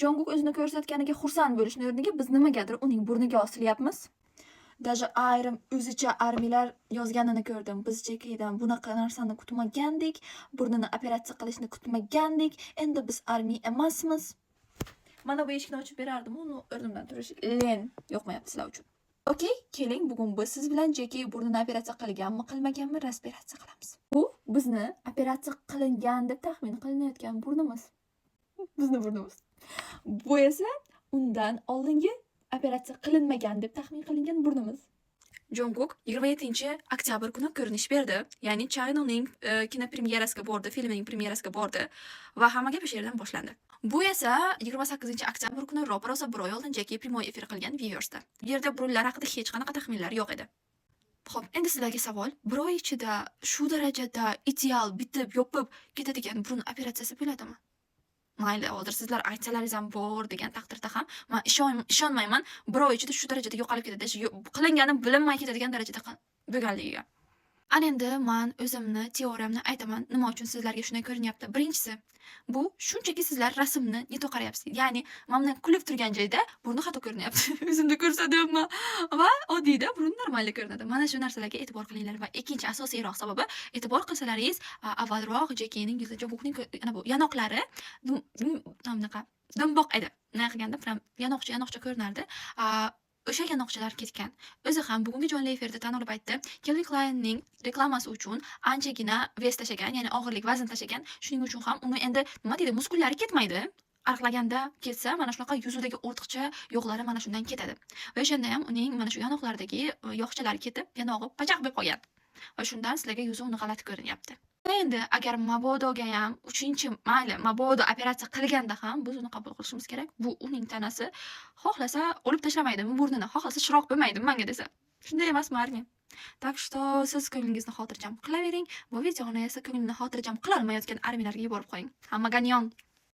Jungkook o'zini ko'rsatganiga xursand bo'lishning o'rniga biz nimagadir uning burniga osilyapmiz. Даже ayrim o'zicha armiylar yozganini ko'rdim. Biz Jekidan bunaqa narsani kutmagandik, burnini operatsiya qilishni kutmagandik. Endi biz armiya emasmiz. Mana bu eshikni ochib berardim, uni o'rnimdan turish len yoqmayapti sizlar uchun. Okey, keling bugun biz siz bilan Jeki burnini operatsiya qilganmi, qilmaganmi respiratsiya qilamiz. Bu bizni operatsiya qilingan deb taxmin qilinayotgan burnimiz. Bizni burnimiz. Bu esa undan oldingi operatsiya qilinmagan deb taxmin qilingan burnimiz. Jungkook 27-oktyabr kuni ko'rinish berdi. Ya'ni Channelning kinopremyerasiga bordi, filmining premyerasiga bordi va hamma gap o'sha yerdan boshlandi. Bu esa 28-oktyabr kuni ro'parosa bir oy oldin Jeki prямой efir qilgan Viewers'da. Bu yerda burunlar haqida hech qanaqa taxminlar yo'q edi. Xo'p, endi sizlarga savol. Bir oy ichida shu darajada ideal bitib, yopib ketadigan burun operatsiyasi bo'ladimi? Mayli, hozir sizlar aytsalaringiz ham bor degan taqdirda ham men ishonmayman. Bir oy ichida shu darajada yo'qolib ketadi, qilingani bilinmay ketadigan darajada bo'lganligiga. Ana endi men o'zimni teoriyamni aytaman. Nima uchun sizlarga shunday ko'rinyapti? Birinchisi, bu shunchaki sizlar rasmni neto qarayapsiz. Ya'ni men bundan kulib turgan joyda burni xato ko'rinyapti. O'zimni ko'rsatyapman va oddiyda burun normal ko'rinadi. Mana shu narsalarga e'tibor qilinglar va ikkinchi asosiyroq sababi, e'tibor qilsalaringiz, avvalroq Jekining yuzi, Jungkookning ana bu yanoqlari bunaqa dumboq edi. Nima qilganda yanoqcha ko'rinardi. O'sha yanoqchalar ketgan. O'zi ham bugungi jonli efirda tan olib aytdi. Calvin Kleinning reklamasi uchun anchagina vez tashagan, ya'ni og'irlik, vazn tashagan. Shuning uchun ham uni endi nima deydi, muskullari ketmaydi. Arqlaganda ketsa, mana shunaqa yuzidagi ortiqcha yog'lari mana shundan ketadi. Va o'shanda ham uning mana shu yanoqlaridagi yog'chalari ketib, yanog'i pachaq bo'lib qolgan. Va shundan sizlarga yuzi uni g'alati ko'rinyapti. Endi agar mabodoga ham 3-mabodo operatsiya qilganda ham biz uni qabul qilishimiz kerak. Bu uning tanasi. Xohlasa olib tashlamaydimi burnini, xohlasa chiroq bo'lmaydi menga desa. Shunday emasmi armiya? Так что siz ko'nglingizni xotirjam qilavering. Bu videoni esa ko'nglini xotirjam qila olmayotgan armiyalarga yuborib qo'ying. Hamma ganyon.